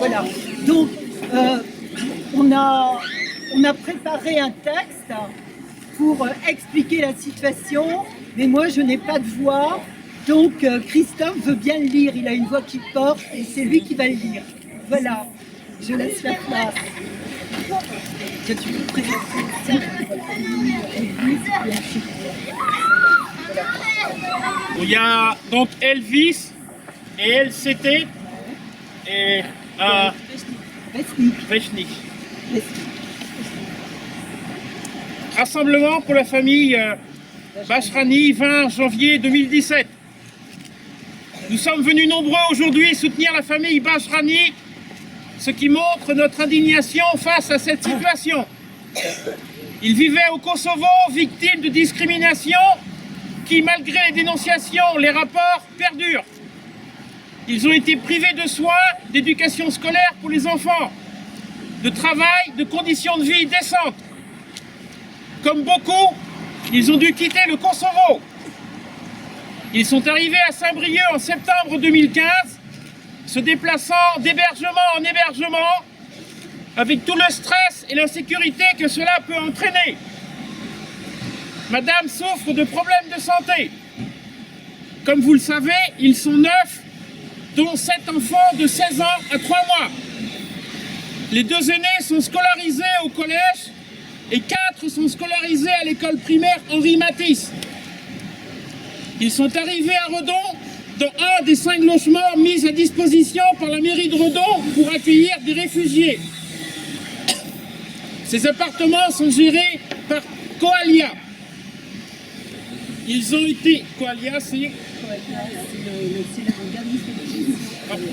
Voilà. Donc, on a préparé un texte pour expliquer la situation, mais moi je n'ai pas de voix, donc Christophe veut bien le lire, il a une voix qui porte et c'est lui qui va le lire. Voilà, je laisse la place. Que tu peux présenter. Il y a donc Elvis et LCT et Vechnik. Rassemblement pour la famille Bashrani, 20 janvier 2017. Nous sommes venus nombreux aujourd'hui soutenir la famille Bashrani, ce qui montre notre indignation face à cette situation. Ils vivaient au Kosovo, victimes de discrimination qui, malgré les dénonciations, les rapports perdurent. Ils ont été privés de soins, d'éducation scolaire pour les enfants, de travail, de conditions de vie décentes. Comme beaucoup, ils ont dû quitter le Kosovo. Ils sont arrivés à Saint-Brieuc en septembre 2015, se déplaçant d'hébergement en hébergement, avec tout le stress et l'insécurité que cela peut entraîner. Madame souffre de problèmes de santé. Comme vous le savez, ils sont 9, dont 7 enfants de 16 ans à 3 mois. Les 2 aînés sont scolarisés au collège et 4 sont scolarisés à l'école primaire Henri Matisse. Ils sont arrivés à Redon dans un des 5 logements mis à disposition par la mairie de Redon pour accueillir des réfugiés. Ces appartements sont gérés par Coalia. Ils ont été... Coalia, c'est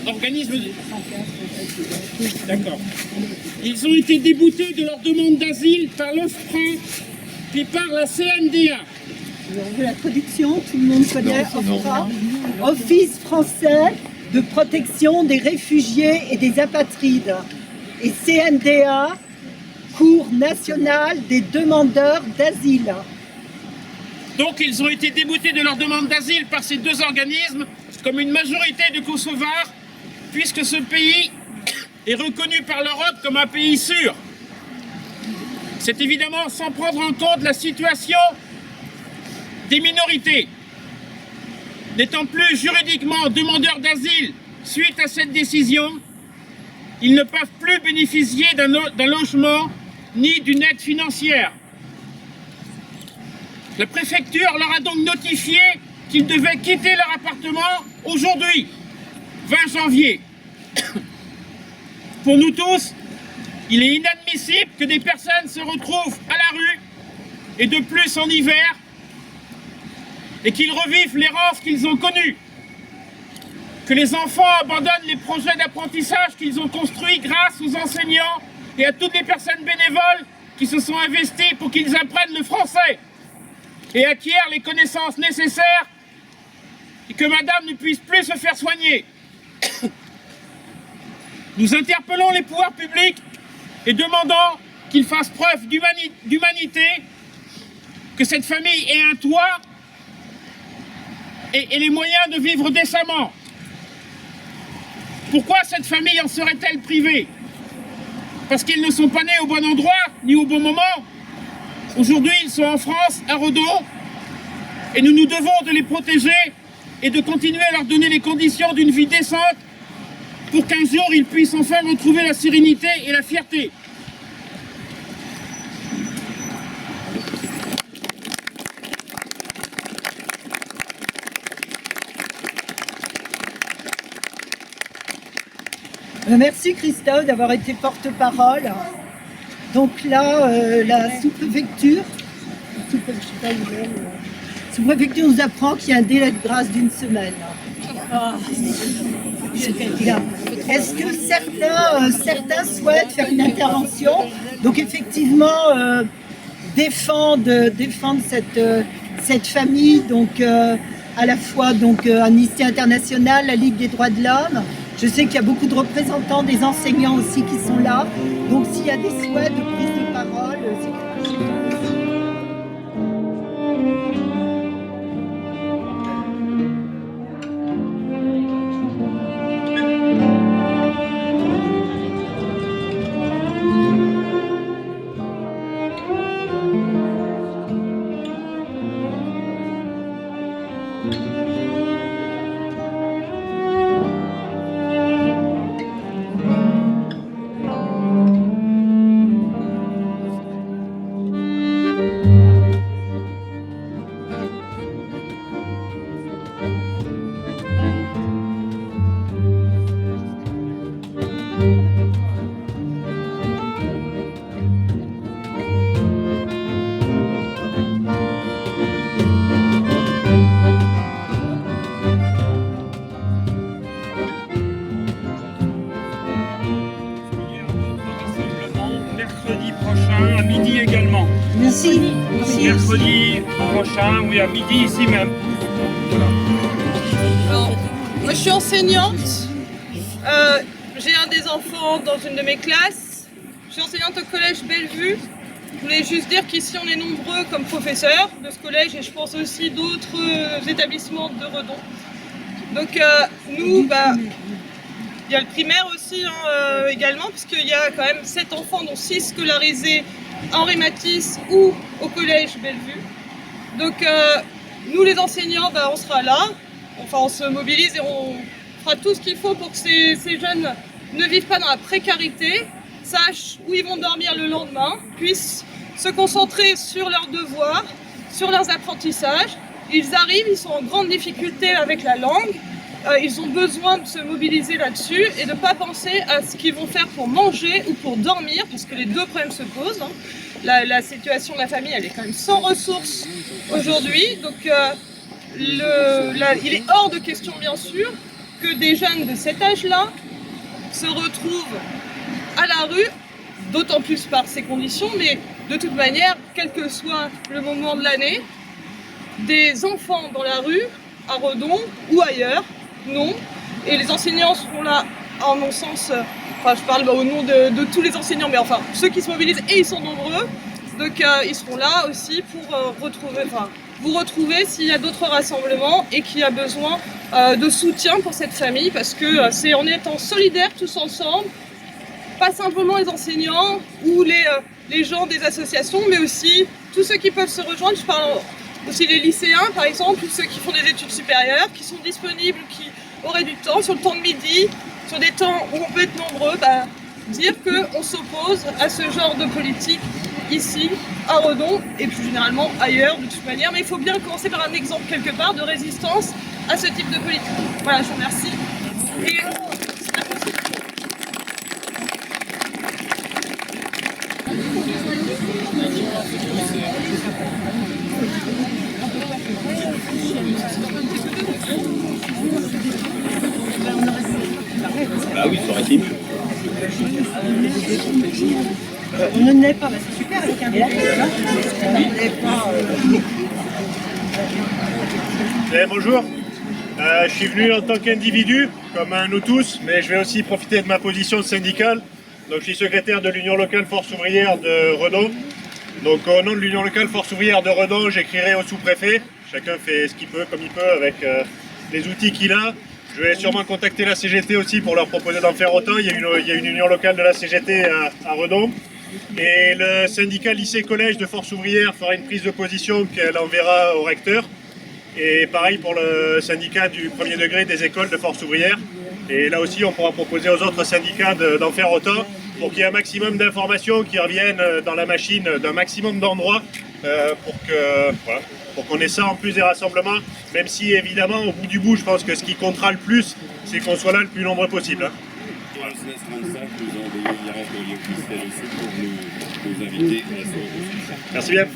organisme de... D'accord. Ils ont été déboutés de leur demande d'asile par l'OFPRA, puis par la CNDA. On veut la traduction, tout le monde connaît OFPRA, Office français de protection des réfugiés et des apatrides. Et CNDA, Cour nationale des demandeurs d'asile. Donc ils ont été déboutés de leur demande d'asile par ces 2 organismes, comme une majorité de Kosovars, puisque ce pays est reconnu par l'Europe comme un pays sûr. C'est évidemment sans prendre en compte la situation des minorités. N'étant plus juridiquement demandeurs d'asile suite à cette décision, ils ne peuvent plus bénéficier d'un logement ni d'une aide financière. La préfecture leur a donc notifié qu'ils devaient quitter leur appartement aujourd'hui, 20 janvier. Pour nous tous, il est inadmissible que des personnes se retrouvent à la rue, et de plus en hiver, et qu'ils revivent l'errance qu'ils ont connue. Que les enfants abandonnent les projets d'apprentissage qu'ils ont construits grâce aux enseignants et à toutes les personnes bénévoles qui se sont investies pour qu'ils apprennent le français et acquièrent les connaissances nécessaires et que madame ne puisse plus se faire soigner. Nous interpellons les pouvoirs publics et demandons qu'ils fassent preuve d'humanité, que cette famille ait un toit et les moyens de vivre décemment. Pourquoi cette famille en serait-elle privée? Parce qu'ils ne sont pas nés au bon endroit, ni au bon moment. Aujourd'hui, ils sont en France, à Redon, et nous nous devons de les protéger et de continuer à leur donner les conditions d'une vie décente pour qu'un jour, ils puissent enfin retrouver la sérénité et la fierté. Merci Christophe d'avoir été porte-parole. Donc là, la sous-préfecture nous apprend qu'il y a un délai de grâce d'1 semaine. Est-ce que certains souhaitent faire une intervention? Donc effectivement, défendre cette famille, donc à la fois donc Amnesty International, la Ligue des droits de l'homme. Je sais qu'il y a beaucoup de représentants des enseignants aussi qui sont là. Donc s'il y a des souhaits de prise de parole, c'est quelque chose. prochain, à midi également. Merci. Mercredi prochain, oui, à midi ici même. Voilà. Alors, moi je suis enseignante. J'ai un des enfants dans une de mes classes. Je suis enseignante au collège Bellevue. Je voulais juste dire qu'ici on est nombreux comme professeurs de ce collège et je pense aussi d'autres établissements de Redon. Donc nous, il y a le primaire aussi également, puisqu'il y a quand même 7 enfants, dont 6 scolarisés à Henri Matisse ou au collège Bellevue. Donc nous les enseignants, on sera là, enfin on se mobilise et on fera tout ce qu'il faut pour que ces jeunes ne vivent pas dans la précarité, sachent où ils vont dormir le lendemain, puissent se concentrer sur leurs devoirs, sur leurs apprentissages. Ils arrivent, ils sont en grande difficulté avec la langue, ils ont besoin de se mobiliser là-dessus et de ne pas penser à ce qu'ils vont faire pour manger ou pour dormir, parce que les deux problèmes se posent. La situation de la famille, elle est quand même sans ressources aujourd'hui, donc il est hors de question bien sûr que des jeunes de cet âge-là se retrouvent à la rue, d'autant plus par ces conditions, mais de toute manière, quel que soit le moment de l'année, des enfants dans la rue, à Redon ou ailleurs, non. Et les enseignants seront là, en mon sens, je parle au nom de tous les enseignants, mais enfin, ceux qui se mobilisent, et ils sont nombreux, donc ils seront là aussi pour vous retrouver s'il y a d'autres rassemblements et qu'il y a besoin de soutien pour cette famille, parce que c'est en étant solidaires tous ensemble, pas simplement les enseignants ou les gens des associations, mais aussi tous ceux qui peuvent se rejoindre. Je parle aussi les lycéens, par exemple, ou ceux qui font des études supérieures, qui sont disponibles, qui auraient du temps, sur le temps de midi, sur des temps où on peut être nombreux, dire qu'on s'oppose à ce genre de politique ici, à Redon, et plus généralement ailleurs, de toute manière. Mais il faut bien commencer par un exemple quelque part de résistance à ce type de politique. Voilà, je vous remercie. Et bah oui, ça aurait été mieux. On ne l'est pas, c'est super avec un bébé. Bonjour, je suis venu en tant qu'individu, comme nous tous, mais je vais aussi profiter de ma position syndicale. Donc, je suis secrétaire de l'Union locale Force ouvrière de Redon. Donc au nom de l'Union locale Force ouvrière de Redon, j'écrirai au sous-préfet. Chacun fait ce qu'il peut, comme il peut, avec les outils qu'il a. Je vais sûrement contacter la CGT aussi pour leur proposer d'en faire autant. Il y a une union locale de la CGT à Redon. Et le syndicat lycée-collège de Force ouvrière fera une prise de position qu'elle enverra au recteur. Et pareil pour le syndicat du premier degré des écoles de Force ouvrière. Et là aussi, on pourra proposer aux autres syndicats d'en faire autant pour qu'il y ait un maximum d'informations qui reviennent dans la machine d'un maximum d'endroits pour qu'on ait ça en plus des rassemblements. Même si, évidemment, au bout du bout, je pense que ce qui comptera le plus, c'est qu'on soit là le plus nombreux possible. Pour le SNES 35, nous envoyons hier un courrier officiel aussi pour nous inviter à ce. Merci bien.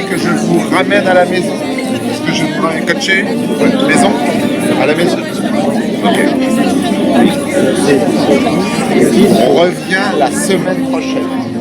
Que je vous ramène à la maison, parce que je pourrais coacher maison, à la maison. Ok. On revient la semaine prochaine.